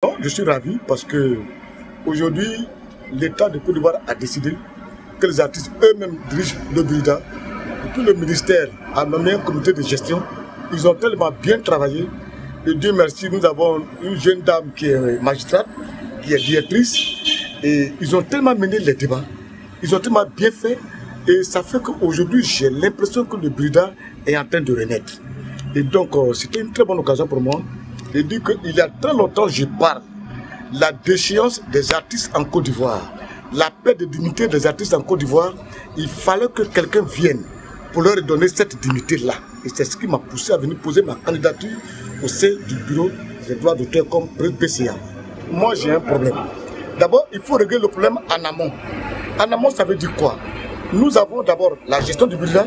Non, je suis ravi parce que aujourd'hui, l'État de Côte d'Ivoire a décidé que les artistes eux-mêmes dirigent le BIRIDA. Et puis le ministère a nommé un comité de gestion. Ils ont tellement bien travaillé. Et Dieu merci, nous avons une jeune dame qui est magistrate, qui est directrice. Et ils ont tellement mené les débats. Ils ont tellement bien fait. Et ça fait qu'aujourd'hui, j'ai l'impression que le BIRIDA est en train de renaître. Et donc, c'était une très bonne occasion pour moi. Et dit qu'il y a très longtemps, je parle la déchéance des artistes en Côte d'Ivoire, la perte de dignité des artistes en Côte d'Ivoire. Il fallait que quelqu'un vienne pour leur donner cette dignité-là. Et c'est ce qui m'a poussé à venir poser ma candidature au sein du bureau des droits d'auteur comme PCA. Moi, j'ai un problème. D'abord, il faut régler le problème en amont. En amont, ça veut dire quoi? Nous avons d'abord la gestion du BIRIDA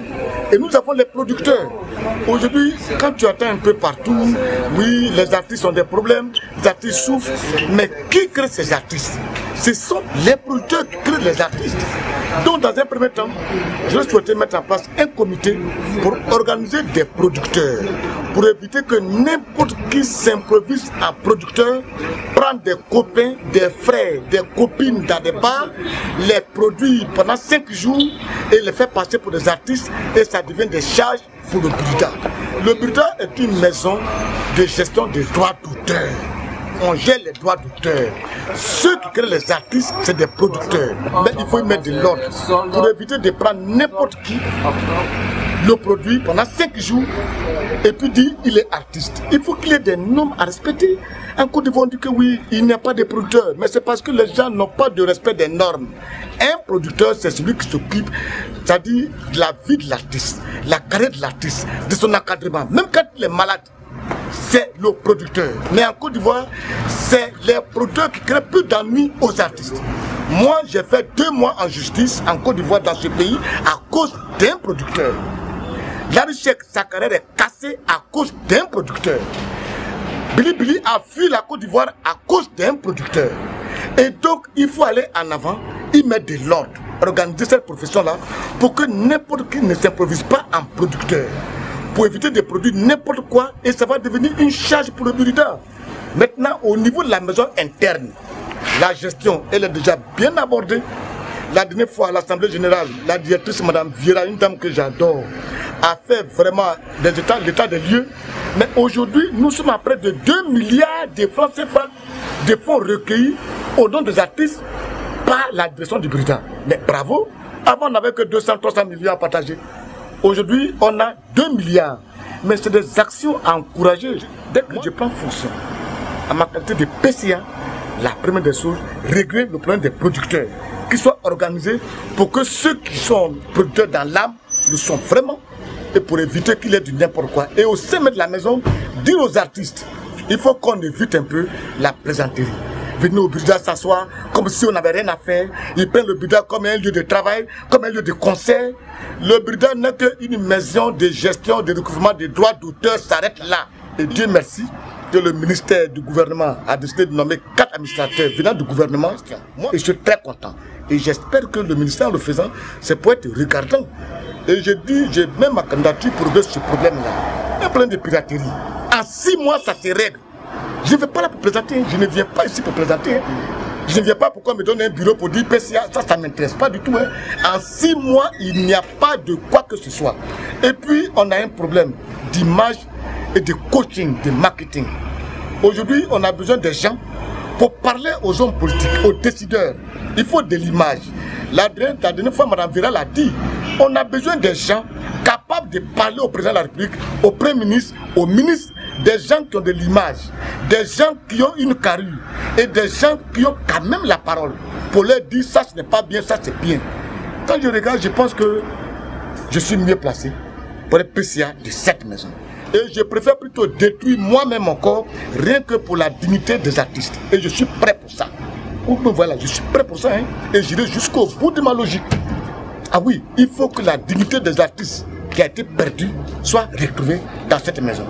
et nous avons les producteurs. Aujourd'hui, quand tu attends un peu partout, oui, les artistes ont des problèmes, les artistes souffrent, mais qui crée ces artistes? Ce sont les producteurs qui créent les artistes. Donc, dans un premier temps, je souhaitais mettre en place un comité pour organiser des producteurs, pour éviter que n'importe qui s'improvise en producteur, prendre des copains, des frères, des copines dans des bars, les produire pendant 5 jours et les faire passer pour des artistes et ça devient des charges pour le BIRIDA. Le BIRIDA est une maison de gestion des droits d'auteur. On gère les droits d'auteur. Ceux qui créent les artistes, c'est des producteurs. Mais il faut y mettre de l'ordre pour éviter de prendre n'importe qui, le produit pendant 5 jours et puis dire il est artiste. Il faut qu'il y ait des normes à respecter. En Côte d'Ivoire, on dit que oui, il n'y a pas de producteurs, mais c'est parce que les gens n'ont pas de respect des normes. Un producteur, c'est celui qui s'occupe, c'est-à-dire de la vie de l'artiste, la carrière de l'artiste, de son encadrement. Même quand il est malade, c'est le producteur. Mais en Côte d'Ivoire, c'est les producteurs qui créent plus d'ennuis aux artistes. Moi, j'ai fait 2 mois en justice en Côte d'Ivoire dans ce pays à cause d'un producteur. Larry Sheik, sa carrière est cassée à cause d'un producteur. Billy Billy a fui la Côte d'Ivoire à cause d'un producteur. Et donc, il faut aller en avant, y mettre de l'ordre, organiser cette profession-là pour que n'importe qui ne s'improvise pas en producteur. Pour éviter de produire n'importe quoi et ça va devenir une charge pour le BIRIDA. Maintenant, au niveau de la maison interne, la gestion, elle est déjà bien abordée. La dernière fois à l'Assemblée Générale, la directrice, Mme Vieira, une dame que j'adore, a fait vraiment l'état des lieux. Mais aujourd'hui, nous sommes à près de 2 milliards de francs CFA de fonds recueillis au nom des artistes par la direction du BIRIDA. Mais bravo, avant on n'avait que 200-300 millions à partager. Aujourd'hui, on a 2 milliards. Mais c'est des actions à encourager. Dès que je prends fonction, à ma qualité de PCA, la première des choses, régler le problème des producteurs. Qu'ils soient organisés pour que ceux qui sont producteurs dans l'âme le sont vraiment. Et pour éviter qu'il y ait du n'importe quoi. Et au sein de la maison, dire aux artistes, il faut qu'on évite un peu la plaisanterie. Venir au BIRIDA s'asseoir comme si on n'avait rien à faire. Ils prennent le BIRIDA comme un lieu de travail, comme un lieu de concert. Le BIRIDA n'est qu'une maison de gestion, de recouvrement des droits d'auteur, s'arrête là. Et Dieu merci que le ministère du gouvernement a décidé de nommer 4 administrateurs venant du gouvernement. Moi, je suis très content. Et j'espère que le ministère, en le faisant, c'est pour être regardant. Et je dis, j'ai même ma candidature pour régler ce problème-là. Un problème de piraterie. En 6 mois, ça se règle. Je ne vais pas là pour plaisanter, je ne viens pas ici pour plaisanter. Je ne viens pas pour qu'on me donne un bureau pour dire PCA, ça ne m'intéresse pas du tout. En 6 mois, il n'y a pas de quoi que ce soit. Et puis, on a un problème d'image et de coaching, de marketing. Aujourd'hui, on a besoin des gens pour parler aux hommes politiques, aux décideurs. Il faut de l'image. La dernière fois, Mme Vieira l'a dit, on a besoin des gens capables de parler au président de la République, au Premier ministre, au ministre, des gens qui ont de l'image, des gens qui ont une carrure et des gens qui ont quand même la parole pour leur dire ça ce n'est pas bien, ça c'est bien. Quand je regarde, je pense que je suis mieux placé pour être PCA de cette maison. Et je préfère plutôt détruire moi-même encore, rien que pour la dignité des artistes. Et je suis prêt pour ça. Voilà, je suis prêt pour ça. Et j'irai jusqu'au bout de ma logique. Ah oui, il faut que la dignité des artistes qui a été perdue soit retrouvée dans cette maison.